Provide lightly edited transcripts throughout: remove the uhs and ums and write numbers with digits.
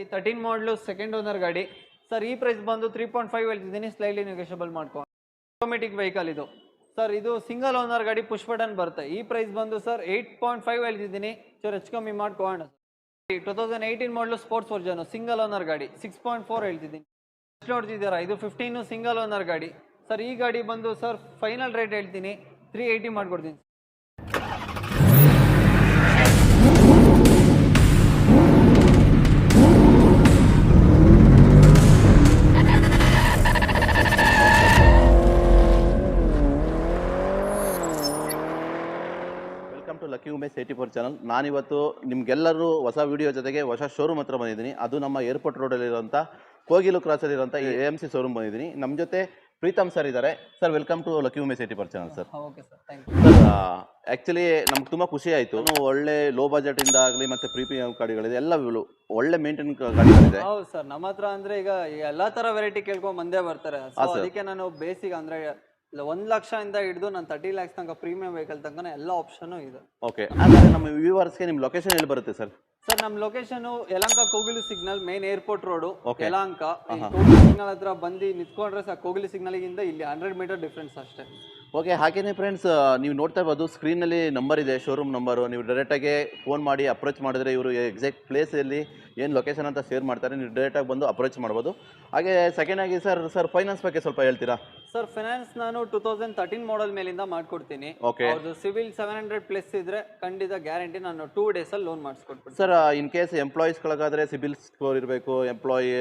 ಈ 13 ಮಾಡಲು second owner ಗಾಡಿ ಸರ್. ಈ ಪ್ರೈಸ್ ಬಂದು 3.5 ಹೇಳ್ತಿದ್ದೀನಿ, ಸ್ಲೈಟ್ಲಿ ನೆಗೋಷಿಯಬಲ್ ಮಾಡ್ಕೊಂಡು. ಆಟೋಮೆಟಿಕ್ ವೆಹಿಕಲ್ ಇದು ಸರ್. ಇದು ಸಿಂಗಲ್ ಓನರ್ ಗಾಡಿ, ಪುಷ್ ಬಟನ್ ಬರುತ್ತೆ. ಈ ಪ್ರೈಸ್ ಬಂದು ಸರ್ 8.5 ಹೇಳ್ತಿದ್ದೀನಿ, ಸರ್ ಹೆಚ್ಚು ಕಮ್ಮಿ ಮಾಡ್ಕೊಳ್ಳೋಣ. 2018 ಮಾಡಲು ಸ್ಪೋರ್ಟ್ಸ್ ವರ್ಜನ್ ಸಿಂಗಲ್ ಓನರ್ ಗಾಡಿ 6.4 ಹೇಳ್ತಿದ್ದೀನಿ. ನೋಡ್ತಿದ್ದೀರಾ, ಇದು 15 ಸಿಂಗಲ್ ಓನರ್ ಗಾಡಿ ಸರ್. ಈ ಗಾಡಿ ಬಂದು ಸರ್ ಫೈನಲ್ ರೇಟ್ ಹೇಳ್ತೀನಿ 380 ಮಾಡ್ಕೊಡ್ತೀನಿ. Welcome to lucky Umesh 84 channel. ನಾನಿವತ್ತು ನಿಮ್ಗೆಲ್ಲರೂ ಹೊಸ ವಿಡಿಯೋ ಜೊತೆಗೆ ಹೊಸ ಶೋರೂಮ್ ಹತ್ರ ಬಂದಿದ್ದೀನಿ. ಅದು ನಮ್ಮ ಏರ್ಪೋರ್ಟ್ ರೋಡಲ್ಲಿರುವಂಥ ಕೋಗಿಲು ಕ್ರಾಸಲ್ಲಿರುವಂಥ AMC ಶೋರೂಮ್ ಬಂದಿದ್ದೀನಿ. ನಮ್ಮ ಜೊತೆ ಪ್ರೀತಮ್ ಸರ್ ಇದ್ದಾರೆ. Sir welcome to lucky Umesh 84 channel sir. Okay sir, thank you. Sir actually ನಮ್ಗೆ ತುಂಬ ಖುಷಿ ಆಯಿತು. ಒಳ್ಳೆ ಲೋ ಬಜೆಟಿಂದ ಆಗಲಿ ಮತ್ತು ಪ್ರೀಮಿಯಂ ಗಾಡಿಗಳಿದೆ, ಎಲ್ಲ ಒಳ್ಳೆ ಮೇಂಟೈನ್ ಗಾಡಿಗಳಿದೆ. ಹೌದು ಸರ್, ನಮ್ಮ ಹತ್ರ ಅಂದ್ರೆ ಈಗ ಎಲ್ಲಾ ತರ ವೆರೈಟಿ ಕೇಳ್ಕೊಂಡ್ ಬಂದೇ ಬರ್ತಾರೆ. ಅದಕ್ಕೆ ನಾನು ಬೇಸಿಕ್ ಅಂದ್ರೆ 1 ಲಕ್ಷದಿಂದ ಹಿಡಿದು ನಾನು 30 lakhs ತನಕ ಪ್ರೀಮಿಯಂ ವೆಹಿಕಲ್ ತನಕ ಎಲ್ಲ ಆಪ್ಷನ್ ಇದೆ. ಓಕೆ, ಹಾಗಾದ್ರೆ ನಮ್ಮ ವ್ಯೂವರ್ಸ್ಗೆ ನಿಮ್ಮ ಲೊಕೇಶನ್ ಎಲ್ಲಿ ಬರುತ್ತೆ ಸರ್? ಸರ್ ನಮ್ಮ location Yelahanka Kogilu signal, main airport road Yelahanka. Kogilu signal ಹತ್ರ ಬಂದು ನಿಂತ್ಕೊಂಡ್ರೆ ಸರ್, ಕೋಗಿಲು ಸಿಗ್ನಲ್ ಗಿಂತ ಇಲ್ಲಿ 100 ಮೀಟರ್ ಡಿಫ್ರೆನ್ಸ್ ಅಷ್ಟೇ. ಓಕೆ, ಹಾಗೇನೆ ಫ್ರೆಂಡ್ಸ್, ನೀವು ನೋಡ್ತಾ ಇರ್ಬೋದು ಸ್ಕ್ರೀನಲ್ಲಿ ನಂಬರ್ ಇದೆ, ಶೋರೂಮ್ ನಂಬರು. ನೀವು ಡೈರೆಕ್ಟಾಗಿ ಫೋನ್ ಮಾಡಿ ಅಪ್ರೋಚ್ ಮಾಡಿದ್ರೆ ಇವರು ಎಕ್ಸಾಕ್ಟ್ ಪ್ಲೇಸಲ್ಲಿ ಏನು ಲೊಕೇಶನ್ ಅಂತ ಶೇರ್ ಮಾಡ್ತಾರೆ. ನೀವು ಡೈರೆಕ್ಟಾಗಿ ಬಂದು ಅಪ್ರೋಚ್ ಮಾಡ್ಬೋದು. ಹಾಗೆ ಸೆಕೆಂಡ್ ಆಗಿ ಸರ್ ಫೈನಾನ್ಸ್ ಬಗ್ಗೆ ಸ್ವಲ್ಪ ಹೇಳ್ತೀರಾ? ಸರ್ ಫೈನಾನ್ಸ್ ನಾನು 2013 ಮಾಡಲ್ ಮೇಲಿಂದ ಮಾಡ್ಕೊಡ್ತೀನಿ. ಅವ್ರದ್ದು ಸಿವಿಲ್ 700 ಪ್ಲಸ್ ಇದ್ರೆ ಖಂಡಿತ ಗ್ಯಾರಂಟಿ ನಾನು 2 days ಅಲ್ಲಿ ಲೋನ್ ಮಾಡಿಸ್ಕೊಡ್ತೀನಿ. ಸರ್ ಇನ್ ಕೇಸ್ ಎಂಪ್ಲಾಯೀಸ್ಗಳಿಗಾದ್ರೆ ಸಿಬಿಲ್ ಸ್ಕೋರ್ ಇರಬೇಕು, ಎಂಪ್ಲಾಯಿ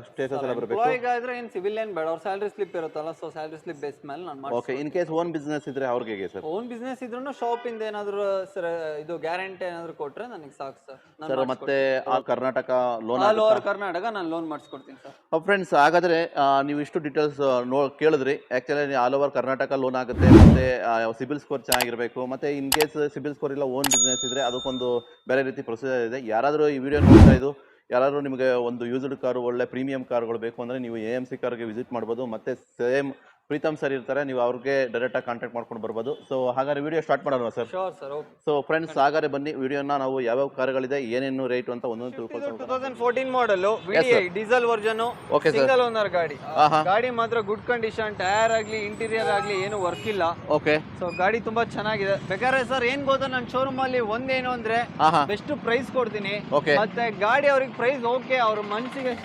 ಸ್ಟೇಟಸ್ ಎಲ್ಲ ಬರಬೇಕು. ಎಂಪ್ಲಾಯಿಗಾದ್ರೆ ಏನು ಸಿವಿಲ್ ಏನು ಬೇಡ, ಅವ್ರ ಸ್ಯಾಲರಿ ಸ್ಲಿಪ್ ಇರುತ್ತಲ್ಲ, ಸೊ ಸ್ಯಾಲರಿ ಸ್ಲಿಪ್ ಬೇಸ್ ಮೇಲೆ ನಾನು ಮಾಡ್ತೀನಿ. Okay, in case own business ಇದ್ರೆ ಅವ್ರಿಗೆ ಹೇಗೆ ಸರ್? ಓನ್ ಬಿಸ್ನೆಸ್ ಇದ್ರೂ ಶಾಪ್ ಇಂದ ಏನಾದ್ರು ಸರ್ ಇದು ಗ್ಯಾರಂಟಿ ಏನಾದ್ರು ಕೊಟ್ರೆ ನನಗೆ ಸಾಕು ಸರ್. ಸರ್ ಮತ್ತೆ all Karnataka loan, all over Karnataka ನಾನು ಲೋನ್ ಮಾಡಿಸ್ಕೊಡ್ತೀನಿ ಸರ್. ಫ್ರೆಂಡ್ಸ್, ಹಾಗಾದ್ರೆ ನೀವು ಇಷ್ಟು ಡೀಟೇಲ್ಸ್ ಕೇಳಿದ್ರಿ. Actually all over Karnataka loan ಆಗುತ್ತೆ, ಮತ್ತೆ ಸಿಬಿಲ್ ಸ್ಕೋರ್ ಚೆನ್ನಾಗಿರಬೇಕು, ಮತ್ತೆ ಇನ್ ಕೇಸ್ ಸಿಬಿಲ್ ಸ್ಕೋರ್ ಇಲ್ಲ ಓನ್ ಬಿಸ್ನೆಸ್ ಇದ್ರೆ ಅದಕ್ಕೊಂದು ಬೇರೆ ರೀತಿ ಪ್ರೊಸೀಜರ್ ಇದೆ. ಯಾರಾದರೂ ಈ ವಿಡಿಯೋ ನೋಡ್ತಾ ಇದ್ದು ಯಾರಾದರೂ ನಿಮಗೆ ಒಂದು ಯೂಸ್ಡ್ ಕಾರು, ಒಳ್ಳೆ ಪ್ರೀಮಿಯಂ ಕಾರ್ಗಳು ಬೇಕು ಅಂದರೆ ನೀವು AMC ಕಾರ್ಗೆ ವಿಸಿಟ್ ಮಾಡ್ಬೋದು. ಮತ್ತು ಸೇಮ್ ಪ್ರೀತಮ್ ಸರ್ ಇರ್ತಾರೆ, ನೀವು ಅವ್ರಿಗೆ ಡೈರೆಕ್ಟಾಗಿ ಕಾಂಟ್ಯಾಕ್ಟ್ ಮಾಡ್ಕೊಂಡು ಬರ್ಬೋದು. ಸೊ ಹಾಗಾದ್ರೆ ವಿಡಿಯೋ ಸ್ಟಾರ್ಟ್ ಮಾಡೋಣ sir? Sure sir, okay. So friends, ಹಾಗಾದ್ರೆ ಬನ್ನಿ ವಿಡಿಯೋನ ನಾವು ಯಾವ್ಯಾವ ಕಾರ್ಗಳಿದೆ, ಏನೇನು ರೇಟ್ ಅಂತ ಒಂದೊಂದು ತಿಳ್ಕೊಳ್ತೀವಿ. 2014 model diesel version, single owner ಗಾಡಿ. ಗಾಡಿ ಮಾತ್ರ ಗುಡ್ ಕಂಡೀಷನ್, ಟೈರ್ ಆಗ್ಲಿ ಇಂಟೀರಿಯರ್ ಆಗ್ಲಿ ಏನು ವರ್ಕ್ ಇಲ್ಲ. ಓಕೆ, ಸೊ ಗಾಡಿ ತುಂಬಾ ಚೆನ್ನಾಗಿದೆ. ಬೇಕಾದ್ರೆ ಸರ್ ಏನ್ ಗೊತ್ತಾ, ನನ್ನ ಶೋರೂಮ್ ಅಲ್ಲಿ ಒಂದೇನು ಅಂದ್ರೆ ಬೆಸ್ಟ್ ಪ್ರೈಸ್ ಕೊಡ್ತೀನಿ. ಮತ್ತೆ ಗಾಡಿ ಅವ್ರಿಗೆ ಪ್ರೈಸ್ ಓಕೆ, ಅವ್ರ ಮನ್ಸಿಗೆ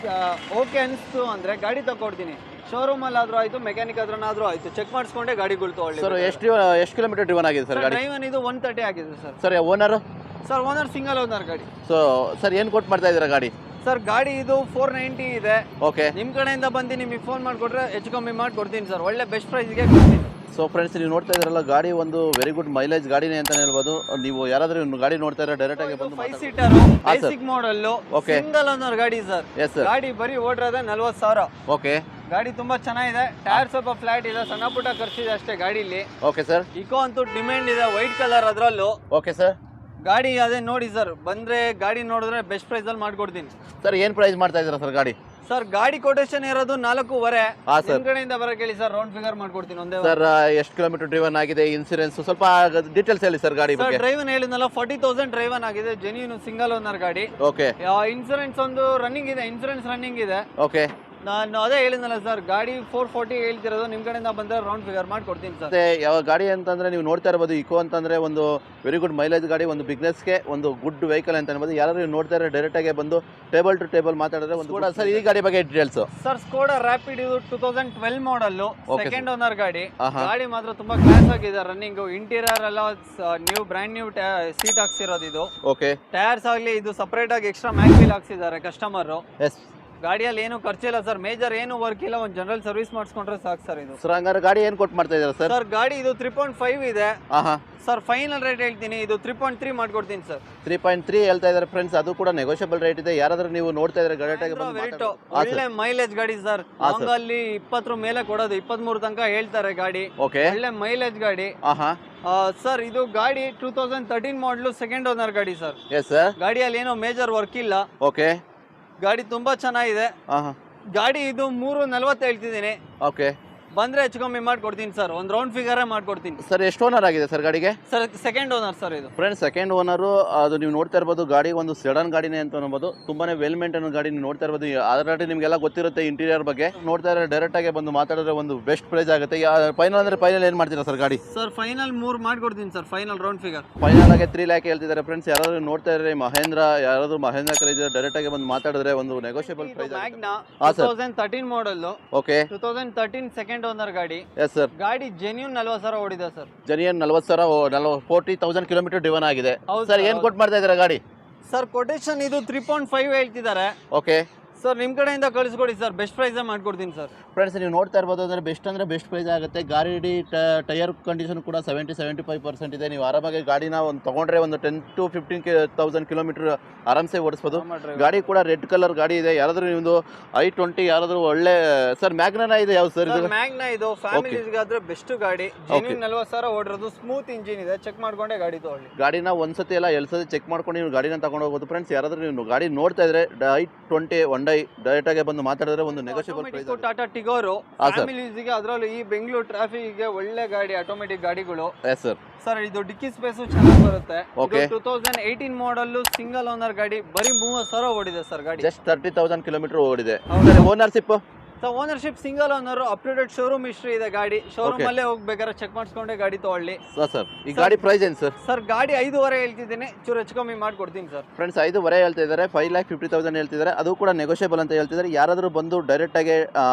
ಓಕೆ ಅನಿಸ್ತು ಅಂದ್ರೆ ಗಾಡಿ ತಗೊಡ್ತೀನಿ. ಶೋರೂಮ್ ಅಲ್ಲಿ ಆದ್ರೂ ಆಯ್ತು, ಮೆಕ್ಯಾನಿಕ್ ಆದ್ರೂ ಆಯ್ತು, ಚೆಕ್ ಮಾಡಿಸ್ಕೊಂಡೆ ಗಾಡಿಗಳು ತಗೊಳ್ಳಿ. ಸರ್ ಎಷ್ಟು ಕಿಲೋಮೀಟರ್ ಡ್ರಿವನ್ ಆಗಿದೆ ಸರ್ ಗಾಡಿ? ಡ್ರೈವನ್ ಇದು 130 ಆಗಿದೆ sir. Sir owner? Sir owner single owner ಗಾಡಿ. ಸೊ ಸರ್ ಏನು ಕೊಟ್ಟು ಮಾಡ್ತಾ ಇದ್ದೀರಾ ಗಾಡಿ? ಸರ್ ಗಾಡಿ ಇದು 490 ಇದೆ. ಓಕೆ, ನಿಮ್ ಕಡೆಯಿಂದ ಬಂದು ನಿಮಗೆ ಫೋನ್ ಮಾಡ್ಕೊಟ್ರೆ ಹೆಚ್ಚು ಕಮ್ಮಿ ಮಾಡ್ಕೊಡ್ತೀನಿ ಸರ್, ಒಳ್ಳೆ ಬೆಸ್ಟ್ ಪ್ರೈಸ್ಗೆ ಕೊಡ್ತೀನಿ. ಸೊ ಫ್ರೆಂಡ್ಸ್, ನೀವು ನೋಡ್ತಾ ಇದ್ರಲ್ಲ, ಗಾಡಿ ಒಂದು ವೆರಿ ಗುಡ್ ಮೈಲೇಜ್ ಗಾಡಿನೇ ಅಂತ ಹೇಳ್ಬೋದು. ನೀವು ಯಾರಾದ್ರೂ ಗಾಡಿ ನೋಡ್ತಾ ಇದ್ರೆ ಡೈರೆಕ್ಟ್ ಆಗಿ ಬಂದು 5 ಸೀಟರ್ ಬೇಸಿಕ್ ಮಾಡಲ್ ಸಿಂಗಲ್ ಓನರ್ ಗಾಡಿ ಸರ್. ಗಾಡಿ ಬರೀ ಓಡಿರೋದೇ 40,000. ಓಕೆ, ಗಾಡಿ ತುಂಬಾ ಚೆನ್ನಾಗಿದೆ. ಟೈರ್ ಸ್ವಲ್ಪ ಫ್ಲಾಟ್ ಇದೆ, ಸಣ್ಣ ಪುಟ್ಟ ಖರ್ಚಿದೆ ಅಷ್ಟೇ ಗಾಡಿಲಿ. Okay sir. ಇಕೋ ಅಂತೂ ಡಿಮ್ಯಾಂಡ್ ಇದೆ, ವೈಟ್ ಕಲರ್ ಅದ್ರಲ್ಲೂ. Okay sir. ಗಾಡಿ ಅದೇ ನೋಡಿ ಸರ್, ಬಂದ್ರೆ ಗಾಡಿ ನೋಡಿದ್ರೆ ಬೆಸ್ಟ್ ಪ್ರೈಸ್ ಅಲ್ಲಿ ಮಾಡ್ಕೊಡ್ತೀನಿ ಸರ್. ಏನ್ ಪ್ರೈಸ್ ಮಾಡ್ತಾ ಇದ್ದೀರಾ ಸರ್ ಗಾಡಿ? ಸರ್ ಗಾಡಿ ಕೊಟೇಶನ್ ಇರೋದು 4.5. ನಿಮ್ ಕಡೆಯಿಂದ ಬರಕ್ಕೆ ಹೇಳಿ ಸರ್, ರೌಂಡ್ ಫಿಗರ್ ಮಾಡ್ಕೊಡ್ತೀನಿ ಒಂದೇ. ಸರ್ ಎಷ್ಟು ಕಿಲೋಮೀಟರ್ ಡ್ರೈವನ್ ಆಗಿದೆ, ಇನ್ಸೂರೆನ್ಸ್ ಸ್ವಲ್ಪ ಡೀಟೇಲ್ಸ್ ಹೇಳಿ ಸರ್ ಗಾಡಿ ಬಗ್ಗೆ. ಡ್ರೈವನ್ ಹೇಳಿದ್ನಲ್ಲ 40,000 ಡ್ರೈವನ್ ಆಗಿದೆ, ಜೆನ್ಯೂನ್ ಸಿಂಗಲ್ ಓನರ್ ಗಾಡಿ. ಓಕೆ, ಇನ್ಸೂರೆನ್ಸ್ ಒಂದು ರನ್ನಿಂಗ್ ಇದೆ, ಇನ್ಸೂರೆನ್ಸ್ ರನ್ನಿಂಗ್ ಇದೆ. ಓಕೆ, ನಾನು ಅದೇ ಹೇಳಿದ್ನಲ್ಲ ಸರ್, ಗಾಡಿ 440 ಹೇಳ್ತಿರೋದು, ನಿಮ್ ಕಡೆಯಿಂದ ಬಂದ್ರೆ ರೌಂಡ್ ಫಿಗರ್ ಮಾಡ್ಕೊಡ್ತೀನಿ ಸರ್. ಮತ್ತೆ ಯಾವ ಗಾಡಿ ಅಂತಂದ್ರೆ ನೀವು ನೋಡ್ತಾ ಇರಬಹುದು, ಇಕೋ ಅಂತಂದ್ರೆ ಒಂದು ವೆರಿ ಗುಡ್ ಮೈಲೇಜ್ ಗಾಡಿ, ಒಂದು ಬಿಸ್ನೆಸ್ಗೆ ಒಂದು ಗುಡ್ ವೆಹಿಕಲ್ ಅಂತ ಅನ್ಬೋದು. ಯಾರು ನೋಡ್ತಾ ಇರೋ ಡೈರೆಕ್ಟ್ ಆಗಿ ಬಂದು ಟೇಬಲ್ ಟು ಟೇಬಲ್ ಮಾತಾಡಿದ್ರೆ ಒಂದು ಕೂಡ. ಸರ್ ಈ ಗಾಡಿ ಬಗ್ಗೆ ಡೀಟೇಲ್ಸ್? ಸರ್ ಸ್ಕೋಡಾ ರ್ಯಾಪಿಡ್ ಇದು 2012 ಮಾಡಲ್, ಸೆಕೆಂಡ್ ಓನರ್ ಗಾಡಿ. ಗಾಡಿ ಮಾತ್ರ ತುಂಬಾ ಕ್ಲಾಸ್ ಆಗಿದೆ, ರನ್ನಿಂಗ್ ಇಂಟೀರಿಯರ್ ಎಲ್ಲ ನ್ಯೂ ಬ್ರ್ಯಾಂಡ್ ನ್ಯೂ ಸೀಟ್ ಹಾಕ್ಸಿರೋದು ಇದು. ಓಕೆ, ಟೈರ್ಸ್ ಆಗ್ಲಿ ಇದು ಸಪರೇಟ್ ಆಗಿ ಎಕ್ಸ್ಟ್ರಾ ಮ್ಯಾಗ್ ವೀಲ್ ಹಾಕ್ಸಿದ್ದಾರೆ ಕಸ್ಟಮರ್. ಎಸ್, ಗಾಡಿಯಲ್ಲಿ ಏನು ಖರ್ಚಿಲ್ಲ ಸರ್, ಮೇಜರ್ ಏನು ವರ್ಕ್ ಇಲ್ಲ, ಒಂದು ಜನರಲ್ ಸರ್ವಿಸ್ ಮಾಡಿಸ್ಕೊಂಡ್ರೆ ಸಾಕು ಸರ್ ಇದು. ಸರ್ ಹಂಗಾರೆ ಗಾಡಿ ಏನು ಕೊಟ್ಟು ಮಾಡ್ತಾ ಇದ್ದೀರಾ ಸರ್? ಸರ್ ಗಾಡಿ ಇದು 3.5 ಇದೆ ಸರ್. ಫೈನಲ್ ರೇಟ್ ಹೇಳ್ತೀನಿ, ಇದು 3.3 ಮಾಡ್ಕೊಡ್ತೀನಿ ಸರ್. 3.3 ಹೇಳ್ತಾ ಇದ್ದಾರೆ ಫ್ರೆಂಡ್ಸ್, ಅದು ಕೂಡ ನೆಗೋಷಿಯಬಲ್ ರೇಟ್ ಇದೆ. ಯಾರಾದ್ರೂ ನೀವು ನೋಡ್ತಾ ಇದ್ರೆ ಡೈರೆಕ್ಟ್ ಒಳ್ಳೆ ಮೈಲೇಜ್ ಗಾಡಿ ಸರ್. ಲಾಂಗ್ ಅಲ್ಲಿ 20 ಮೇಲೆ ಕೊಡೋದು, 23 ತನಕ ಹೇಳ್ತಾರೆ ಗಾಡಿ. ಓಕೆ, ಒಳ್ಳೆ ಮೈಲೇಜ್ ಗಾಡಿ. ಸರ್ ಇದು ಗಾಡಿ 2013 ಮಾಡಲು, ಸೆಕೆಂಡ್ ಓನರ್ ಗಾಡಿ ಸರ್. Yes sir. ಗಾಡಿಯಲ್ಲಿ ಏನೋ ಮೇಜರ್ ವರ್ಕ್ ಇಲ್ಲ. ಓಕೆ, ಗಾಡಿ ತುಂಬಾ ಚೆನ್ನಾಗಿದೆ. ಗಾಡಿ ಇದು 340 ಹೇಳ್ತಿದ್ದೀನಿ. ಓಕೆ, ಬಂದ್ರೆ ಹೆಚ್ಚು ಕಮ್ಮಿ ಮಾಡ್ಕೊಡ್ತೀನಿ ಸರ್, ಒಂದು ರೌಂಡ್ ಫಿಗರೇ ಮಾಡ್ಕೊಡ್ತೀನಿ ಸರ್ ಎಷ್ಟು ಓನರ್ ಆಗಿದೆ ಸರ್ ಗಾಡಿಗೆ? ಸರ್. ಸೆಕೆಂಡ್ ಓನರ್ ಸರ್ ಇದು. ಫ್ರೆಂಡ್ಸ್ ಸೆಕೆಂಡ್ ಓನರು, ಅದು ನೀವು ನೋಡ್ತಾ ಇರ್ಬೋದು ಗಾಡಿ ಒಂದು ಸೆಡನ್ ಗಾಡಿನೇ ಅಂತ ಅನ್ಬೋದು. ತುಂಬಾನೇ ವೆಲ್ ಮೇಂಟೈನ್ ಗಾಡಿ ನೀವು ನೋಡ್ತಾ ಇರ್ಬೋದು. ಆಲ್ರೆಡಿ ನಿಮಗೆಲ್ಲ ಗೊತ್ತಿರುತ್ತೆ ಇಂಟೀರಿಯರ್ ಬಗ್ಗೆ. ನೋಡ್ತಾ ಇದ್ರೆ ಡೈರೆಕ್ಟ್ ಆಗಿ ಬಂದು ಮಾತಾಡಿದ್ರೆ ಒಂದು ಬೆಸ್ಟ್ ಪ್ರೈಸ್ ಆಗುತ್ತೆ. ಫೈನಲ್ ಅಂದ್ರೆ ಫೈನಲ್ ಏನು ಮಾಡ್ತೀರಾ ಸರ್ ಗಾಡಿ? ಸರ್ ಫೈನಲ್ 3 ಮಾಡ್ಕೊಡ್ತೀನಿ sir, final round figure. Final ಆಗಿ 3 ಲ್ಯಾಕ್ ಹೇಳ್ತಿದ್ದಾರೆ ಫ್ರೆಂಡ್ಸ್. ಯಾರಾದ್ರೂ ನೋಡ್ತಾ ಇದ್ರೆ ಮಹೇಂದ್ರ, ಯಾರಾದ್ರೂ ಮಹೇಂದ್ರ ಕರೀದಿದ್ರೆ ಡೈರೆಕ್ಟ್ ಆಗಿ ಬಂದು ಮಾತಾಡಿದ್ರೆ ಒಂದು ನೆಗೋಷಿಯಬಲ್ ಪ್ರೈಸ್. ಮ್ಯಾಗ್ನಾ 2013 ಮಾಡಲ್. ಓಕೆ. 2013 ಸೆಕೆಂಡ್ ಓನರ್ ಗಾಡಿ. Yes sir. ಗಾಡಿ ಜೆನ್ಯೂನ್ 40,000 ಓಡಿದೆ ಸರ್. ಜೆನ್ಯೂನ್ 40,000, 40,000 ಕಿಲೋಮೀಟರ್ ಡ್ರಿವನ್ ಆಗಿದೆ. ಸರ್ ಏನು ಕೊಟ್ಟು ಮಾಡ್ತಾ ಇದ್ದೀರಾ ಗಾಡಿ? ಸರ್ ಕೊಟೇಶನ್ ಇದು 3.5 ಹೇಳ್ತಿದ್ದಾರೆ. ಓಕೆ ಸರ್ ನಿಮ್ಮ ಕಡೆಯಿಂದ ಕಳಿಸ್ಕೊಡಿ ಸರ್, ಬೆಸ್ಟ್ ಪ್ರೈಸ್ ಮಾಡ್ಕೊಡ್ತೀನಿ ಸರ್. ಫ್ರೆಂಡ್ಸ್ ನೀವು ನೋಡ್ತಾ ಇರ್ಬೋದು ಅಂದರೆ ಬೆಸ್ಟ್ ಪ್ರೈಸ್ ಆಗುತ್ತೆ. ಗಾಡಿ ಟೈರ್ ಕಂಡೀಷನ್ ಕೂಡ 70-75% ಇದೆ. ನೀವು ಆರಾಮಾಗಿ ಗಾಡಿನ ಒಂದು ತೊಗೊಂಡ್ರೆ ಒಂದು 10 to 15,000 ಕಿಲೋಮೀಟರ್ ಆರಾಮ್ಸೆ ಓಡಿಸ್ಬೋದು. ಗಾಡಿ ಕೂಡ ರೆಡ್ ಕಲರ್ ಗಾಡಿ ಇದೆ. ಯಾರಾದರೂ ನಿಮ್ಮದು i20 ಯಾರಾದರೂ ಒಳ್ಳೆ ಸರ್ ಮ್ಯಾಗ್ನಾ ಇದೆ ಯಾವ್ದು ಸರ್ ಇದು? ಮ್ಯಾಗ್ನಾ ಇದು ಫ್ಯಾಮಿಲಿಗಾದ್ರೆ ಬೆಸ್ಟ್ ಗಾಡಿ. ಜೆನ್ಯೂನ್ 40,000 ಓಡಿರೋದು, ಸ್ಮೂತ್ ಇಂಜಿನ್ ಇದೆ. ಚೆಕ್ ಮಾಡ್ಕೊಂಡೆ ಗಾಡಿ ತಗೊಳ್ಳಿ. ಗಾಡಿನ ಒಂದ್ಸತಿ ಎಲ್ಲ ಸತಿ ಚೆಕ್ ಮಾಡ್ಕೊಂಡು ನೀವು ಗಾಡಿನ ತಗೊಂಡು ಹೋಗ್ಬೋದು. ಫ್ರೆಂಡ್ಸ್ ಯಾರಾದರೂ ನೀವು ಗಾಡಿ ನೋಡ್ತಾ ಇದ್ರೆ i20 Hyundai ಡೈರೆಕ್ಟ್ ಆಗಿ ಬಂದು ಮಾತಾಡಿದ್ರೆ ಒಂದು ನೆಗೋಷಿಯಬಲ್ ಪ್ರೈಸ್. ಟಾಟಾ ಟಿಗೋರು ಫ್ಯಾಮಿಲಿ ಯೂಸ್ಗೆ, ಅದರಲ್ಲೂ ಈ ಬೆಂಗಳೂರು ಟ್ರಾಫಿಕ್ಗೆ ಒಳ್ಳೆ ಗಾಡಿ, ಆಟೋಮೆಟಿಕ್ ಗಾಡಿಗಳು. S sir. ಸರ್ ಇದು ಡಿಕ್ಕಿ ಸ್ಪೇಸ್ ಚೆನ್ನಾಗಿ ಬರುತ್ತೆ. ಓಕೆ. 2018 ಮಾಡಲ್ ಸಿಂಗಲ್ ಓನರ್ ಗಾಡಿ, ಬರೀ 30,000 ಓಡಿದೆ ಸರ್ ಗಾಡಿ. ಜಸ್ಟ್ 30,000 ಕಿಲೋಮೀಟರ್ ಓಡಿದೆ. Ownership? So ownership single owner, up to date showroom history ಇದೆ ಗಾಡಿ. ಶೋರೂಮ್ ಅಲ್ಲೇ ಹೋಗ್ಬೇಕಾದ್ರೆ ಚೆಕ್ ಮಾಡಿಸ್ಕೊಂಡೆ ಗಾಡಿ ತಗೊಳ್ಳಿ. ಸರ್ ಈ ಗಾಡಿ ಪ್ರೈಸ್ ಏನು ಸರ್? ಸರ್ ಗಾಡಿ 5.5 ಹೇಳ್ತಿದ್ದೀನಿ, ಚೂರು ಹೆಚ್ಚು ಕಮ್ಮಿ ಮಾಡ್ಕೊಡ್ತೀನಿ ಸರ್. ಫ್ರೆಂಡ್ಸ್ 5.5 ಹೇಳ್ತಾ ಇದ್ದಾರೆ, 5,50,000 ಹೇಳ್ತಿದ್ದಾರೆ. ಅದು ಕೂಡ ನೆಗೋಷಿಯಬಲ್ ಅಂತ ಹೇಳ್ತಿದ್ದಾರೆ. ಯಾರಾದರೂ ಬಂದು ಡೈರೆಕ್ಟ್ ಆಗಿ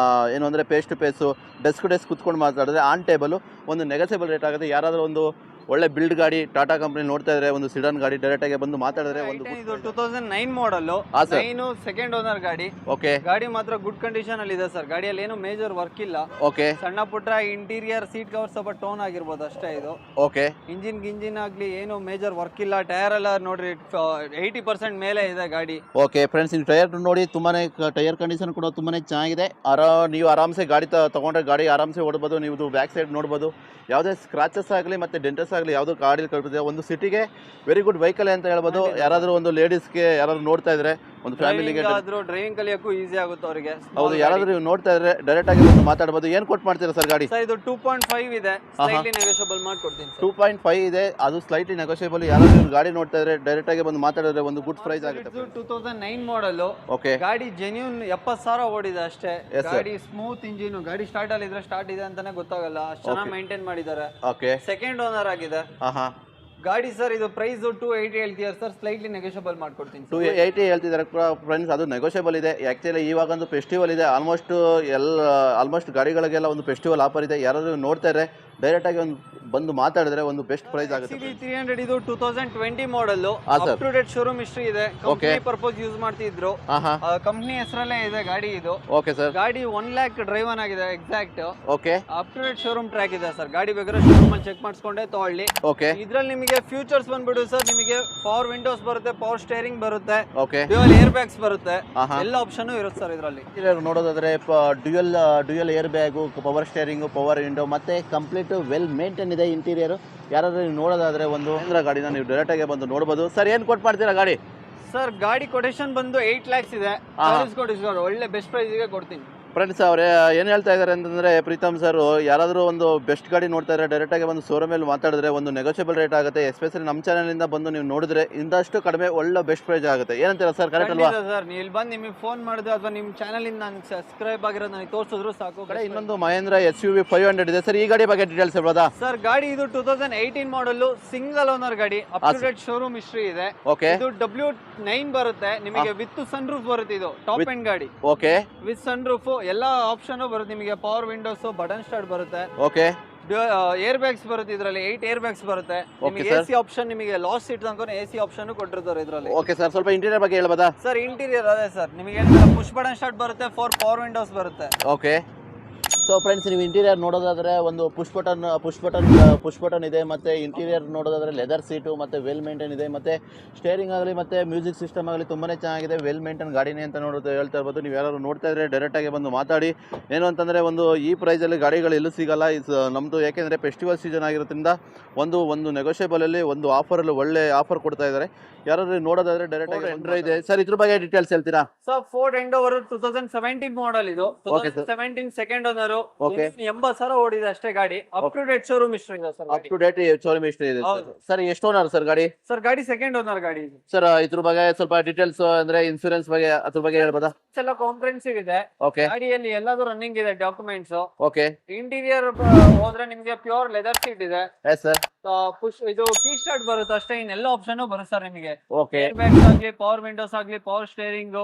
ಏನು ಅಂದರೆ ಫೇಸ್ ಟು ಫೇಸು ಡೆಸ್ಕ್ ಕುತ್ಕೊಂಡು ಮಾತಾಡಿದ್ರೆ ಆನ್ ಟೇಬಲು ಒಂದು ನೆಗೋಷಿಯಬಲ್ ರೇಟ್ ಆಗುತ್ತೆ. ಯಾರಾದರೂ ಒಂದು ಒಳ್ಳೆ ಬಿಲ್ಡ್ ಗಾಡಿ ಟಾಟಾ ಕಂಪನಿ ನೋಡ್ತಾ ಇದ್ರೆ, ಒಂದು ಸಿಡನ್ ಗಾಡಿ ಡೈರೆಕ್ಟ್ ಆಗಿ ಬಂದು ಮಾತಾಡಿದ್ರೆ ಒಂದು. ಇದು 2009 ಮಾಡಲ್, 9 ಸೆಕೆಂಡ್ ಓನರ್ ಗಾಡಿ. ಓಕೆ. ಗಾಡಿ ಮಾತ್ರ ಗುಡ್ ಕಂಡೀಷನ್ ಅಲ್ಲಿ ಇದೆ ಸರ್. ಗಾಡಿಯಲ್ಲಿ ಏನು ಮೇಜರ್ ವರ್ಕ್ ಇಲ್ಲ. ಓಕೆ. ಸಣ್ಣ ಪುಟ್ಟ ಇಂಟೀರಿಯರ್ ಸೀಟ್ ಕವರ್ ಸ್ವಲ್ಪ ಟೋನ್ ಆಗಿರ್ಬೋದು ಅಷ್ಟೇ ಇದು. ಓಕೆ. ಇಂಜಿನ್ ಆಗ್ಲಿ ಏನು ಮೇಜರ್ ವರ್ಕ್ ಇಲ್ಲ. ಟೈರ್ ಎಲ್ಲ ನೋಡ್ರಿ 80% ಮೇಲೆ ಇದೆ ಗಾಡಿ. ಓಕೆ ಫ್ರೆಂಡ್ಸ್, ನೀವು ಟೈರ್ ನೋಡಿ ತುಂಬಾನೇ ಟೈರ್ ಕಂಡೀಷನ್ ಕೂಡ ತುಂಬಾನೇ ಚೆನ್ನಾಗಿದೆ. ನೀವು ಆರಾಮ್ಸೆ ಗಾಡಿ ತಗೊಂಡ್ರೆ ಗಾಡಿ ಆರಾಮ್ಸೆ ಓಡಬಹುದು. ನೀವು ಬ್ಯಾಕ್ ಸೈಡ್ ನೋಡ್ಬೋದು, ಯಾವುದೇ ಸ್ಕ್ರಾಚಸ್ ಆಗಲಿ ಮತ್ತೆ ಡೆಂಟಸ್ ಆಗಲಿ ಯಾವುದು ಗಾಡಿ ಕಟ್ಟಿದೆ. ಒಂದು ಸಿಟಿಗೆ ವೆರಿ ಗುಡ್ ವೆಹಿಕಲ್ ಅಂತ ಹೇಳ್ಬೋದು. ಯಾರಾದರೂ ಒಂದು ಲೇಡೀಸ್ಗೆ ಯಾರಾದ್ರು ನೋಡ್ತಾ ಇದ್ರೆ, ಒಂದು ಫ್ಯಾಮಿಲಿಗೆ ಡ್ರೈವಿಂಗ್ ಕಲಿಯೋಕ್ಕೂ ಈಸಿ ಆಗುತ್ತೆ ಅವರಿಗೆ. ಹೌದು, ಯಾರಾದರೂ ನೀವು ನೋಡ್ತಾ ಇದ್ರೆ ಡೈರೆಕ್ಟ್ ಆಗಿ ಒಂದು ಮಾತಾಡ್ಬೋದು. ಏನು ಕೊಟ್ಟು ಮಾಡ್ತೀರಾ ಸರ್ ಗಾಡಿ? ಸರ್ ಇದು 2.5 ಇದೆ, ಸ್ಲೈಟ್ಲಿ ನೆಗೋಷಿಯಬಲ್ ಮಾಡ್ಕೊಡ್ತೀನಿ. 2.5 ಇದೆ, ಅದು ಸ್ಲೈಟ್ಲಿ ನೆಗೋಷಿಯಬಲ್. ಯಾರಾದರೂ ಗಾಡಿ ನೋಡ್ತಾ ಇದ್ರೆ ಡೈರೆಕ್ಟ್ ಆಗಿ ಬಂದು ಮಾತಾಡಿದ್ರೆ ಒಂದು ಗುಡ್ ಪ್ರೈಸ್ ಆಗುತ್ತೆ. 2009 ಮಾಡಲ್. ಓಕೆ. ಗಾಡಿ ಜೆನ್ಯೂನ್ 70,000 ಓಡಿದೆ ಅಷ್ಟೇ. ಗಾಡಿ ಸ್ಮೂತ್ ಇಂಜಿನ್. ಗಾಡಿ ಸ್ಟಾರ್ಟ್ ಅಲ್ಲಿ ಇದ್ರೆ ಸ್ಟಾರ್ಟ್ ಇದೆ ಅಂತಾನೆ ಗೊತ್ತಾಗಲ್ಲ, ಅಷ್ಟು ಚೆನ್ನಾಗಿ ಮೇಂಟೈನ್ ಮಾಡಿದ್ದಾರೆ. ಓಕೆ. ಸೆಕೆಂಡ್ ಓನರ್ ಆಗಿದೆ ಗಾಡಿ. ಸರ್ ಇದು ಪ್ರೈಸ್ 280 ಹೇಳ್ತಿದ್ದಾರೆ ಸರ್, ಸ್ಲೈಟ್ಲಿ ನೆಗೋಷಿಯಬಲ್ ಮಾಡ್ಕೊಡ್ತೀನಿ. 280 ಹೇಳ್ತಿದ್ದಾರೆ ಫ್ರೆಂಡ್ಸ್, ಅದು ನೆಗೋಷಿಯಬಲ್ ಇದೆ. ಆ್ಯಕ್ಚುಲಿ ಇವಾಗ ಒಂದು ಫೆಸ್ಟಿವಲ್ ಇದೆ, ಆಲ್ಮೋಸ್ಟ್ ಗಾಡಿಗಳಿಗೆಲ್ಲ ಒಂದು ಫೆಸ್ಟಿವಲ್ ಆಫರ್ ಇದೆ. ಯಾರಾದರೂ ನೋಡ್ತಾ ಇದ್ರೆ ಡೈರೆಕ್ಟ್ ಆಗಿ ಒಂದು ಬಂದು ಮಾತಾಡಿದ್ರೆ ಒಂದು ಬೆಸ್ಟ್ ಪ್ರೈಸ್ ಆಗುತ್ತೆ. 300 ಇದು 2020 model, up to date showroom history ಇದೆ. ಕಂಪನಿ ಪರ್ಪಸ್ ಯೂಸ್ ಮಾಡ್ತಿದ್ರು, ಕಂಪನಿ ಹೆಸರಲ್ಲೇ ಇದೆ ಗಾಡಿ ಇದು. Okay sir. ಗಾಡಿ 1 lakh ಡ್ರೈವ್ ಆನ್ ಆಗಿದೆ exact. Okay. Up to date showroom track ಇದೆ ಸರ್. ಗಾಡಿ ಬೇಕಾದ್ರೆ ಶೋರೂಮ್ ಅಲ್ಲಿ ಚೆಕ್ ಮಾಡಿಸ್ಕೊಂಡೆ ತಗೊಳ್ಳಿ. ಓಕೆ. ಇದ್ರಲ್ಲಿ ನಿಮಗೆ ಫ್ಯೂಚರ್ಸ್ ಬಂದ್ಬಿಡು ಸರ್, ನಿಮಗೆ ಪವರ್ ವಿಂಡೋಸ್ ಬರುತ್ತೆ, ಪವರ್ ಸ್ಟೇರಿಂಗ್ ಬರುತ್ತೆ, ಓಕೆ, ಡ್ಯುಯಲ್ ಏರ್ ಬ್ಯಾಗ್ಸ್ ಬರುತ್ತೆ, ಎಲ್ಲ ಆಪ್ಷನ್ ಇರುತ್ತೆ ಸರ್ ಇದರಲ್ಲಿ. ನೋಡೋದಾದ್ರೆ dual air bag, power steering, power window ಮತ್ತೆ ಕಂಪ್ಲೀಟ್ ವೆಲ್ ಮೇಂಟೈನ್ ಇದೆ ಇಂಟೀರಿಯರ್. ಯಾರಾದ್ರೂ ನೀವು ನೋಡೋದಾದ್ರೆ ಒಂದು ಮಹೇಂದ್ರ ಗಾಡಿನ ನೀವು ಡೈರೆಕ್ಟ್ ಆಗಿ ಬಂದು ನೋಡಬಹುದು. ಸರ್ ಏನು ಕೊಟ್ಟು ಮಾಡ್ತೀರಾ ಗಾಡಿ? ಸರ್ ಗಾಡಿ ಕೊಟೇಶನ್ ಬಂದು 8 lakhs ಇದೆ. ಒಳ್ಳೆ ಬೆಸ್ಟ್ ಪ್ರೈಸ್ಗೆ ಕೊಡ್ತೀನಿ. ಫ್ರೆಂಡ್ಸ್ ಅವರೇ ಏನು ಹೇಳ್ತಾ ಇದ್ದಾರೆ ಅಂತಂದರೆ, ಪ್ರೀತಮ್ ಸರ್ ಯಾರಾದರೂ ಒಂದು ಬೆಸ್ಟ್ ಗಾಡಿ ನೋಡ್ತಾ ಇದ್ದಾರೆ ಡೈರೆಕ್ಟಾಗಿ ಒಂದು ಶೋರೂಮಲ್ಲಿ ಮಾತಾಡಿದ್ರೆ ಒಂದು ನೆಗೋಷಿಯಬಲ್ ರೇಟ್ ಆಗುತ್ತೆ. ಎಸ್ಪೆಷಲಿ ನಮ್ಮ ಚಾನಲಿಂದ ಬಂದು ನೀವು ನೋಡಿದ್ರೆ ಇಂದಷ್ಟು ಕಡಿಮೆ ಒಳ್ಳೆ ಬೆಸ್ಟ್ ಪ್ರೈಸ್ ಆಗುತ್ತೆ. ಏನಂತೀರಾ ಸರ್, ಕರೆಕ್ಟ್ ಅಲ್ವಾ ಸರ್? ನೀವು ಇಲ್ಲಿ ಬಂದು ನಿಮಗೆ ಫೋನ್ ಮಾಡಿದ್ರೆ ಅಥವಾ ನಿಮ್ಮ ಚಾನಲಿಂದ ನನಗೆ ಸಬ್ಸ್ಕ್ರೈಬ್ ಆಗಿರೋದು ನನಗೆ ತೋರಿಸಿದ್ರು ಸಾಕು. ಇನ್ನೊಂದು ಮಹೇಂದ್ರ SUV 500 ಇದೆ ಸರ್. ಈ ಗಾಡಿ ಬಗ್ಗೆ ಡೀಟೇಲ್ಸ್ ಹೇಳ್ಬೋದಾ ಸರ್? ಗಾಡಿ ಇದು 2018 ಮಾಡಲ್, ಸಿಂಗಲ್ ಓನರ್ ಗಾಡಿ, up to date showroom history ಇದೆ. ಓಕೆ. ಇದು W9 ಬರುತ್ತೆ ನಿಮಗೆ, ವಿತ್ ಸನ್ ರೂಫ್ ಬರುತ್ತೆ. ಇದು ಟಾಪ್ ಎಂಡ್ ಗಾಡಿ. ಓಕೆ. ವಿತ್ ಸನ್ ರೂಫ್ ಎಲ್ಲ ಆಪ್ಷನ್ ಬರುತ್ತೆ ನಿಮಗೆ. ಪವರ್ ವಿಂಡೋಸ್, ಬಟನ್ ಸ್ಟಾರ್ಟ್ ಬರುತ್ತೆ. ಓಕೆ. ಏರ್ ಬ್ಯಾಗ್ಸ್ ಬರುತ್ತೆ ಇದರಲ್ಲಿ, 8 ಏರ್ ಬ್ಯಾಗ್ಸ್ ಬರುತ್ತೆ. ನಿಮಗೆ AC ಆಪ್ಷನ್, ನಿಮಗೆ ಲಾಸ್ಟ್ ಸೀಟ್ ತನಕ AC ಆಪ್ಷನ್ ಕೊಟ್ಟಿರ್ತಾರೆ ಇದರಲ್ಲಿ. ಓಕೆ ಸರ್, ಸ್ವಲ್ಪ ಇಂಟೀರಿಯರ್ ಬಗ್ಗೆ ಹೇಳ್ಬೋದಾ? ಸರ್ ಇಂಟೀರಿಯರ್ ಅದೇ ಸರ್, ನಿಮಗೆ ಪುಷ್ ಬಟನ್ ಸ್ಟಾರ್ಟ್ ಬರುತ್ತೆ, 4 ಪವರ್ ವಿಂಡೋಸ್ ಬರುತ್ತೆ. ಓಕೆ. ಸೊ ಫ್ರೆಂಡ್ಸ್, ನೀವು ಇಂಟೀರಿಯರ್ ನೋಡೋದಾದ್ರೆ ಒಂದು ಪುಷ್ ಬಟನ್ ಇದೆ. ಮತ್ತೆ ಇಂಟೀರಿಯರ್ ನೋಡೋದಾದ್ರೆ ಲೆದರ್ ಸೀಟು ಮತ್ತೆ ವೆಲ್ ಮೇಂಟೈನ್ ಇದೆ. ಮತ್ತೆ ಸ್ಟೇರಿಂಗ್ ಆಗಲಿ ಮತ್ತೆ ಮ್ಯೂಸಿಕ್ ಸಿಸ್ಟಮ್ ಆಗಲಿ ತುಂಬಾನೇ ಚೆನ್ನಾಗಿದೆ. ವೆಲ್ ಮೇಂಟೈನ್ ಗಾಡಿನೇ ಅಂತ ಹೇಳ್ತಾ ಇರ್ಬೋದು. ನೀವು ಯಾರು ನೋಡ್ತಾ ಇದ್ರೆ ಡೈರೆಕ್ಟ್ ಆಗಿ ಬಂದು ಮಾತಾಡಿ. ಏನು ಅಂತಂದ್ರೆ ಒಂದು ಈ ಪ್ರೈಸಲ್ಲಿ ಗಾಡಿಗಳು ಎಲ್ಲೂ ಸಿಗಲ್ಲ ನಮ್ಮದು, ಯಾಕೆಂದರೆ ಫೆಸ್ಟಿವಲ್ ಸೀಸನ್ ಆಗಿರೋದ್ರಿಂದ ಒಂದು ನೆಗೋಷಿಯಬಲಲ್ಲಿ ಒಂದು ಆಫರಲ್ಲಿ ಒಳ್ಳೆ ಆಫರ್ ಕೊಡ್ತಾ ಇದ್ದಾರೆ. ಯಾರಾದ್ರೂ ನೋಡೋದಾದ್ರೆ ಡೈರೆಕ್ಟ್ ಆಗಿ ಇದೆ ಸರ್. ಇದ್ರ ಬಗ್ಗೆ ಡೀಟೇಲ್ಸ್ ಹೇಳ್ತೀರಾ? ಸರ್ ಫೋರ್ಡ್ ಎಂಡೋವರ್ 2017 ಮಾಡಲ್ ಇದು. 2017 ಸೆಕೆಂಡ್ ಓನರ್, Okay. 80,000 ಓಡಿದೆ ಅಷ್ಟೇ ಗಾಡಿ. Up to date showroom history ಇದೆ sir up to date showroom history ಇದೆ ಹೌದು. ಸರ್. ಎಷ್ಟು ಓನರ್ ಸರ್ ಗಾಡಿ? ಸರ್ ಗಾಡಿ ಸೆಕೆಂಡ್ ಓನರ್ ಗಾಡಿ ಇದು. ಸರ್ ಇದ್ರ ಬಗ್ಗೆ ಸ್ವಲ್ಪ ಡೀಟೇಲ್ಸ್ ಅಂದ್ರೆ ಇನ್ಸೂರೆನ್ಸ್ ಬಗ್ಗೆ ಅದ್ರ ಬಗ್ಗೆ ಹೇಳ್ಬೋದಾ? ಎಲ್ಲ ಕಾಂಪ್ರಿಹೆನ್ಸಿವ್ ಇದೆ. ಓಕೆ ಗಾಡಿಯಲ್ಲಿ ಎಲ್ಲದೂ ರನ್ನಿಂಗ್ ಇದೆ ಡಾಕ್ಯುಮೆಂಟ್ಸ್. ಓಕೆ ಇಂಟೀರಿಯರ್ ಹೋದ್ರೆ ನಿಮ್ಗೆ ಪ್ಯೂರ್ ಲೆದರ್ ಸೀಟ್ ಇದೆ. Yes sir. ಪುಷ್ ಇದು ಕೀ ಸ್ಟಾರ್ಟ್ ಬರುತ್ತೆ ಅಷ್ಟೇ, ಇನ್ನೆಲ್ಲ ಆಪ್ಷನ್ ಬರುತ್ತೆ ಸರ್ ನಿಮಗೆ. ಓಕೆ ಏರ್ ಬ್ಯಾಗ್ಸ್ ಆಗ್ಲಿ, ಪವರ್ ವಿಂಡೋಸ್ ಆಗ್ಲಿ, ಪವರ್ ಸ್ಟೇರಿಂಗ್,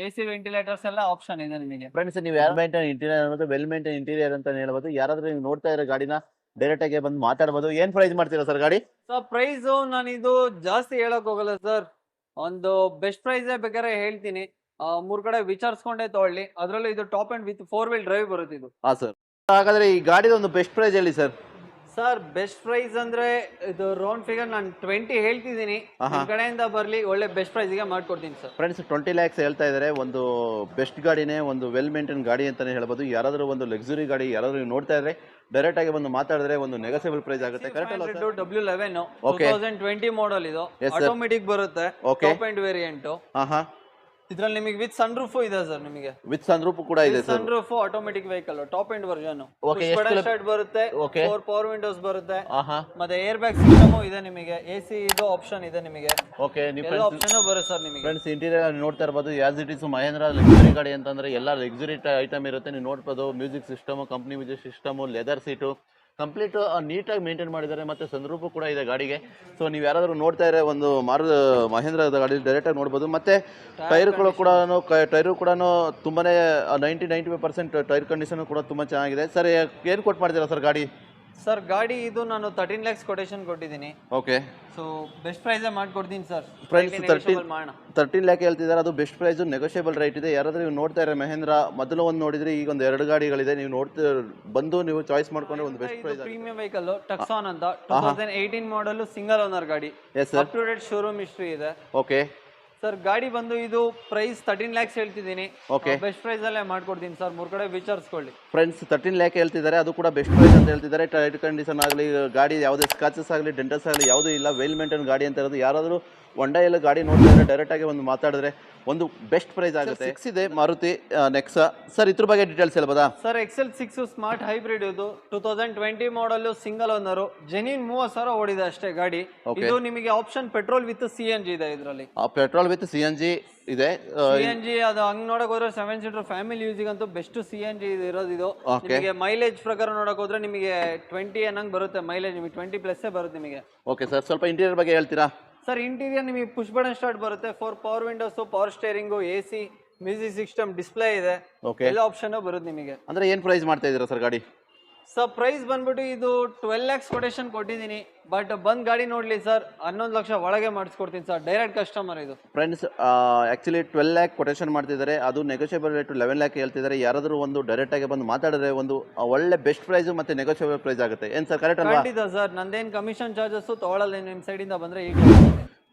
ಎಸಿ ವೆಂಟಿಲೇಟರ್ಸ್ ಎಲ್ಲ ಆಪ್ಷನ್ ಇದೆ ನಿಮಗೆ. ಫ್ರೆಂಡ್ಸ್ ನೀವು ಯಾರು ಮೇಂಟೈನ್ ಇಂಟೀರಿಯರ್ ಅನ್ನೋದು ವೆಲ್ ಮೇಂಟೈನ್ ಇಂಟೀರಿಯರ್ ಅಂತ ಹೇಳ್ಬೋದು. ಯಾರಾದ್ರೂ ನೀವು ನೋಡ್ತಾ ಇರೋ ಗಾಡಿನ ಡೈರೆಕ್ಟ್ ಆಗಿ ಬಂದು ಮಾತಾಡ್ಬೋದು. ಏನ್ ಪ್ರೈಸ್ ಮಾಡ್ತೀರಾ ಸರ್ ಗಾಡಿ? ಸರ್ ಪ್ರೈಸ್ ನಾನು ಇದು ಜಾಸ್ತಿ ಹೇಳಕ್ ಹೋಗಲ್ಲ ಸರ್, ಒಂದು ಬೆಸ್ಟ್ ಪ್ರೈಸ್ ಬೇಕಾದ್ರೆ ಹೇಳ್ತೀನಿ. 3 ಕಡೆ ವಿಚಾರಿಸ್ಕೊಂಡೇ ತಗೊಳ್ಳಿ. ಅದ್ರಲ್ಲೂ ಇದು top and with 4 wheel drive ಬರುತ್ತೆ ಇದು. ಹಾ ಸರ್. ಹಾಗಾದ್ರೆ ಈ ಗಾಡಿದ ಒಂದು ಬೆಸ್ಟ್ ಪ್ರೈಸ್ ಹೇಳಿ ಸರ್. ಸರ್ ಬೆಸ್ಟ್ ಪ್ರೈಸ್ ಅಂದ್ರೆ ಇದು ರೌಂಡ್ ಫಿಗರ್ ನಾನು 20 ಹೇಳ್ತಿದ್ದೀನಿ. ನಿಮ್ ಕಡೆಯಿಂದ ಬರ್ಲಿ, ಒಳ್ಳೆ ಬೆಸ್ಟ್ ಪ್ರೈಸ್ ಗೆ ಮಾಡ್ಕೊಡ್ತೀನಿ ಸರ್. ಫ್ರೆಂಡ್ಸ್ 20 lakhs ಹೇಳ್ತಾ ಇದ್ದಾರೆ. ಒಂದು ಬೆಸ್ಟ್ ಗಾಡಿನೇ, ಒಂದು ವೆಲ್ ಮೇಂಟೈನ್ ಗಾಡಿ ಅಂತಾನೆ ಹೇಳ್ಬೋದು. ಯಾರಾದ್ರೂ ಒಂದು ಲಕ್ಸುರಿ ಗಾಡಿ ಯಾರಾದ್ರೂ ನೀವು ನೋಡ್ತಾ ಇದ್ರೆ ಡೈರೆಕ್ಟ್ ಆಗಿ ಬಂದು ಮಾತಾಡಿದ್ರೆ ಒಂದು ನೆಗೋಸಿಯಬಲ್ ಪ್ರೈಸ್ ಆಗುತ್ತೆ. ಕರೆಕ್ಟ್ ಅಲ್ಲ ಸರ್? W11 Okay. 2020 ಮಾಡೆಲ್ ಇದು. Yes, sir. ಆಟೋಮೆಟಿಕ್ ಬರುತ್ತೆ. Okay. Top end variant. ಹಾ ಇದ್ರಲ್ಲಿ ನಿಮಗೆ ವಿತ್ ಸನ್ ರೂಫ್ ಇದೆ ಸರ್. ನಿಮಗೆ ವಿತ್ ಸನ್ ರೂಪ್ ಕೂಡ ಇದೆ sir. Sunroof automatic vehicle top end version. Okay, ಎಷ್ಟು ಸ್ಟಾರ್ಟ್ ಬರುತ್ತೆ. Okay. 4 ಪವರ್ ವಿಂಡೋಸ್ ಬರುತ್ತೆ. ಹಾ ಮತ್ತೆ ಏರ್ ಬ್ಯಾಗ್ ಸಿಸ್ಟಮ್ ಇದೆ ನಿಮಗೆ. ಎಸಿ ಇದು ಆಪ್ಷನ್ ಇದೆ ನಿಮಗೆ. ಓಕೆ. ಎಲ್ಲ ಆಪ್ಷನ್ ಬರುತ್ತೆ ಸರ್ ನಿಮಗೆ. ಫ್ರೆಂಡ್ಸ್ ಇಂಟೀರಿಯರ್ ನೋಡ್ತಾ ಇರ್ಬೋದು. Yes it is Mahindra luxury ಗಾಡಿ ಅಂತಂದ್ರೆ ಎಲ್ಲ ಲಕ್ಸುರಿ ಐಟಮ್ ಇರುತ್ತೆ. ನೀವು ನೋಡ್ಬೋದು music system, company music system, leather seat complete ನೀಟಾಗಿ ಮೇಂಟೈನ್ ಮಾಡಿದ್ದಾರೆ. ಮತ್ತೆ ಸಂದರ್ಭ ಕೂಡ ಇದೆ ಗಾಡಿಗೆ. ಸೊ ನೀವು ಯಾರಾದರೂ ನೋಡ್ತಾ ಇರೋ ಒಂದು ಮಹೇಂದ್ರ ಗಾಡಿ ಡೈರೆಕ್ಟಾಗಿ ನೋಡ್ಬೋದು. ಮತ್ತೆ ಟೈರ್ಗಳು ಕೂಡ ತುಂಬಾನೇ 95% ಟೈರ್ ಕಂಡೀಷನ್ ಕೂಡ ತುಂಬಾ ಚೆನ್ನಾಗಿದೆ. ಸರ್ ಏನು ಕೊಟ್ಟು ಮಾಡ್ತೀರಾ ಸರ್ ಗಾಡಿ? ಸರ್ ಗಾಡಿ ಇದು ನಾನು 13 lakhs ಕೊಟೇಶನ್ ಕೊಟ್ಟಿದ್ದೀನಿ. ಓಕೆ. ಸೊ ಬೆಸ್ಟ್ ಪ್ರೈಸ್ ಮಾಡ್ಕೊಡ್ತೀನಿ ಸರ್. ಪ್ರೈಸ್ 13 lakh ಹೇಳ್ತಿದ್ದಾರೆ. ಅದು ಬೆಸ್ಟ್ ಪ್ರೈಸ್, ನೆಗೋಷಿಯಬಲ್ ರೈಟ್ ಇದೆ. ಯಾರಾದ್ರೂ ನೀವು ನೋಡ್ತಾ ಇರೋ ಮಹೇಂದ್ರ ಮೊದಲು ಒಂದು ನೋಡಿದ್ರೆ ಈಗ ಒಂದು 2 ಗಾಡಿಗಳಿದೆ. ನೀವು ಬಂದು ನೀವು ಚಾಯ್ಸ್ ಮಾಡ್ಕೊಂಡ್ರೆ ಒಂದು best price. Premium vehicle Tucson ಅಂತ 2018 ಮಾಡೆಲ್ ಸಿಂಗಲ್ ಓನರ್ ಗಾಡಿ. Yes sir. Up to date showroom history ಇದೆ. ಓಕೆ ಸರ್ ಗಾಡಿ ಬಂದು ಇದು ಪ್ರೈಸ್ 13 lakhs ಹೇಳ್ತಿದ್ದೀನಿ. ಓಕೆ. ಬೆಸ್ಟ್ ಪ್ರೈಸ್ ಅಲ್ಲೇ ಮಾಡ್ಕೊಡ್ತೀನಿ ಸರ್. 3 ಕಡೆ ವಿಚಾರಿಸ್ಕೊಳ್ಳಿ. ಫ್ರೆಂಡ್ಸ್ 13 lakh ಹೇಳ್ತಿದ್ದಾರೆ. ಅದು ಕೂಡ ಬೆಸ್ಟ್ ಪ್ರೈಸ್ ಅಂತ ಹೇಳ್ತಿದ್ದಾರೆ. ಟೈರ್ ಕಂಡೀಷನ್ ಆಗಲಿ, ಗಾಡಿ ಯಾವುದೇ ಸ್ಕ್ರಾಚಸ್ ಆಗಲಿ, ಡೆಂಟಸ್ ಆಗಲಿ ಯಾವುದೂ ಇಲ್ಲ. ವೆಲ್ ಮೇಂಟೈನ್ ಗಾಡಿ ಅಂತ ಇರೋದು. ಯಾರಾದರೂ ಹೊಂಡಾ ಎಲ್ಲ ಗಾಡಿ ನೋಡ್ತಾ ಇದ್ರೆ ಡೈರೆಕ್ಟ್ ಆಗಿ ಒಂದು ಮಾತಾಡಿದ್ರೆ ಒಂದು ಬೆಸ್ಟ್ ಪ್ರೈಸ್ ಆಗುತ್ತೆ. 6 ಇದೆ ಮಾರುತಿ ನೆಕ್ಸಾ. ಸರ್ ಇದ್ರ ಬಗ್ಗೆ ಡೀಟೇಲ್ಸ್ ಹೇಳ್ಬೋದಾ? ಸರ್ XL6 ಸ್ಮಾರ್ಟ್ ಹೈಬ್ರಿಡ್ ಇದು. 2020 ಮಾಡೆಲ್ ಸಿಂಗಲ್ ಓನರ್. ಜೆನ್ಯೂನ್ 30,000 ಓಡಿದೆ ಅಷ್ಟೇ ಗಾಡಿ. ಇದು ನಿಮಗೆ ಆಪ್ಷನ್ ಪೆಟ್ರೋಲ್ ವಿತ್ CNG ಇದೆ ಇದರಲ್ಲಿ. ಪೆಟ್ರೋಲ್ ವಿತ್ CNG ಇದೆ. CNG ಅದು ಹಂಗ್ ನೋಡಕ್ ಹೋದ್ರೆ 7 ಸೀಟರ್ ಫ್ಯಾಮಿಲಿ ಯೂಸಿಗೆ ಅಂತೂ ಬೆಸ್ಟ್ CNG ಇರೋದು ಇದು. ನಿಮಗೆ ಮೈಲೇಜ್ ಪ್ರಕಾರ ನೋಡಕ್ ಹೋದ್ರೆ ನಿಮಗೆ 20 ಅನ್ನಂಗ್ ಬರುತ್ತೆ ಮೈಲೇಜ್. ನಿಮಗೆ 20+ ಬರುತ್ತೆ ನಿಮಗೆ. Okay sir. ಸ್ವಲ್ಪ ಇಂಟೀರಿಯರ್ ಬಗ್ಗೆ ಹೇಳ್ತೀರಾ? ಸರ್ ಇಂಟೀರಿಯರ್ ನಿಮಗೆ ಪುಷ್ ಬಟನ್ ಸ್ಟಾರ್ಟ್ ಬರುತ್ತೆ. 4 power Windows, power steering, AC, music system, display ಇದೆ. ಓಕೆ. ಎಲ್ಲ ಆಪ್ಷನ್ ಬರುತ್ತೆ ನಿಮಗೆ. ಅಂದ್ರೆ ಏನ್ ಪ್ರೈಸ್ ಮಾಡ್ತಾ ಇದೀರಾ ಸರ್ ಗಾಡಿ? ಸರ್ ಪ್ರೈಸ್ ಬಂದ್ಬಿಟ್ಟು ಇದು 12 lakhs ಕೊಟೇಶನ್ ಕೊಟ್ಟಿದ್ದೀನಿ. ಬಟ್ ಬಂದ್ ಗಾಡಿ ನೋಡ್ಲಿ ಸರ್, 11 ಲಕ್ಷ ಒಳಗೆ ಮಾಡಿಸ್ಕೊಡ್ತೀನಿ ಸರ್. ಡೈರೆಕ್ಟ್ ಕಸ್ಟಮರ್ ಇದು. ಫ್ರೆಂಡ್ಸ್ ಆಕ್ಚುಲಿ 12 lakh ಕೊಟೇಶನ್ ಮಾಡ್ತಿದ್ದಾರೆ. ಅದು ನೆಗೋಷಿಯಬಲ್ ರೇಟ್ 11 lakh ಹೇಳ್ತಿದ್ದಾರೆ. ಯಾರಾದರೂ ಒಂದು ಡೈರೆಕ್ಟ್ ಆಗಿ ಬಂದು ಮಾತಾಡಿದ್ರೆ ಒಂದು ಒಳ್ಳೆ ಬೆಸ್ಟ್ ಪ್ರೈಸ್ ಮತ್ತೆ ನೆಗೋಷಿಯಬಲ್ ಪ್ರೈಸ್ ಆಗುತ್ತೆ. ಏನ್ ಸರ್ ಕರೆಕ್ಟ್ ಅಲ್ವಾ? ಖಂಡಿತ ಸರ್. ನಂದೇನು ಕಮಿಷನ್ ಚಾರ್ಜಸ್ ತಗೊಳ್ಳಲ್ಲ. ನಿಮ್ಮ ಸೈಡಿಂದ ಬಂದ್ರೆ ಈಗ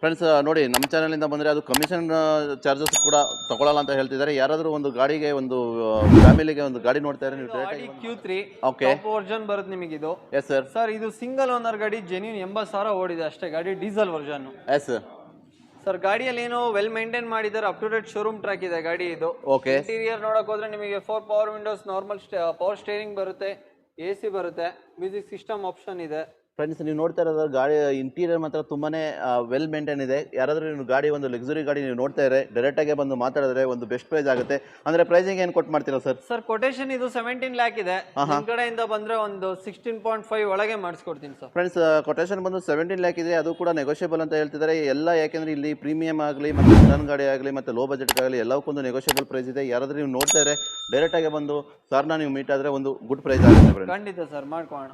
ಫ್ರೆಂಡ್ಸ್ ನೋಡಿ, ನಮ್ಮ ಚಾನಲಿಂದ ಬಂದರೆ ಅದು ಕಮಿಷನ್ ಚಾರ್ಜಸ್ ಕೂಡ ತಗೊಳ್ಳಲ್ಲ ಅಂತ ಹೇಳ್ತಿದ್ದಾರೆ. ಯಾರಾದರೂ ಒಂದು ಗಾಡಿಗೆ, ಒಂದು ಫ್ಯಾಮಿಲಿಗೆ ಒಂದು ಗಾಡಿ ನೋಡ್ತಾ ಇದ್ರೆ ನೀವು direct Q3 okay top version ಬರುತ್ತೆ ನಿಮಗೆ ಇದು. Yes sir. ಸರ್ ಇದು ಸಿಂಗಲ್ ಓನರ್ ಗಾಡಿ. ಜೆನ್ಯೂನ್ 80,000 ಓಡಿದೆ ಅಷ್ಟೇ ಗಾಡಿ. Diesel version. Yes sir. Sir ಗಾಡಿಯಲ್ಲಿ ಏನೋ ವೆಲ್ ಮೇಂಟೈನ್ ಮಾಡಿದ್ದಾರೆ. Up to date showroom track ಇದೆ ಗಾಡಿ ಇದು. ಓಕೆ. ಇಂಟೀರಿಯರ್ ನೋಡಕ್ ಹೋದ್ರೆ ನಿಮಗೆ 4 power windows, normal power steering ಬರುತ್ತೆ, AC ಬರುತ್ತೆ, ಮ್ಯೂಸಿಕ್ ಸಿಸ್ಟಮ್ ಆಪ್ಷನ್ ಇದೆ. ಫ್ರೆಂಡ್ಸ್ ನೀವು ನೋಡ್ತಾ ಇರೋದು ಗಾಡಿ ಇಂಟೀರಿಯರ್ ಮಾತ್ರ ತುಂಬಾನೇ ವೆಲ್ ಮೇಂಟೈನ್ ಇದೆ. ಯಾರಾದರೂ ನೀವು ಗಾಡಿ, ಒಂದು ಲಕ್ಸುರಿ ಗಾಡಿ ನೀವು ನೋಡ್ತಾ ಇದ್ರೆ ಡೈರೆಕ್ಟ್ ಆಗಿ ಬಂದು ಮಾತಾಡಿದ್ರೆ ಒಂದು ಬೆಸ್ಟ್ ಪ್ರೈಸ್ ಆಗುತ್ತೆ. ಅಂದ್ರೆ ಪ್ರೈಸಿಂಗ್ ಏನು ಕೊಟ್ಟು ಮಾಡ್ತೀರಾ ಸರ್? ಸರ್ ಕೊಟೇಶನ್ ಇದು 17 lakh ಇದೆ. ನಿಮ್ಮ ಕಡೆಯಿಂದ ಬಂದ್ರೆ ಒಂದು 16.5 ಒಳಗೆ ಮಾಡಿಸ್ಕೊಡ್ತೀನಿ ಸರ್. ಫ್ರೆಂಡ್ಸ್ ಕೊಟೇಶನ್ ಬಂದು 17 lakh ಇದೆ. ಅದು ಕೂಡ ನೆಗೋಷಿಯಬಲ್ ಅಂತ ಹೇಳ್ತಿದ್ದಾರೆ ಎಲ್ಲ. ಯಾಕೆಂದ್ರೆ ಇಲ್ಲಿ ಪ್ರೀಮಿಯಂ ಆಗಲಿ, ಮತ್ತೆ ಸಡನ್ ಗಾಡಿ ಆಗಲಿ, ಮತ್ತೆ ಲೋ ಬಜೆಟ್ ಆಗಲಿ ಎಲ್ಲಕ್ಕೊಂದು ನೆಗೋಷಿಯಬಲ್ ಪ್ರೈಸ್ ಇದೆ. ಯಾರಾದರೂ ನೀವು ನೋಡ್ತಾ ಇದ್ರೆ ಡೈರೆಕ್ಟ್ ಆಗಿ ಬಂದು ಸರ್ನ ನೀವು ಮೀಟ್ ಆದ್ರೆ ಒಂದು ಗುಡ್ ಪ್ರೈಸ್ ಆಗುತ್ತೆ. ಖಂಡಿತ ಸರ್ ಮಾಡ್ಕೋಣ.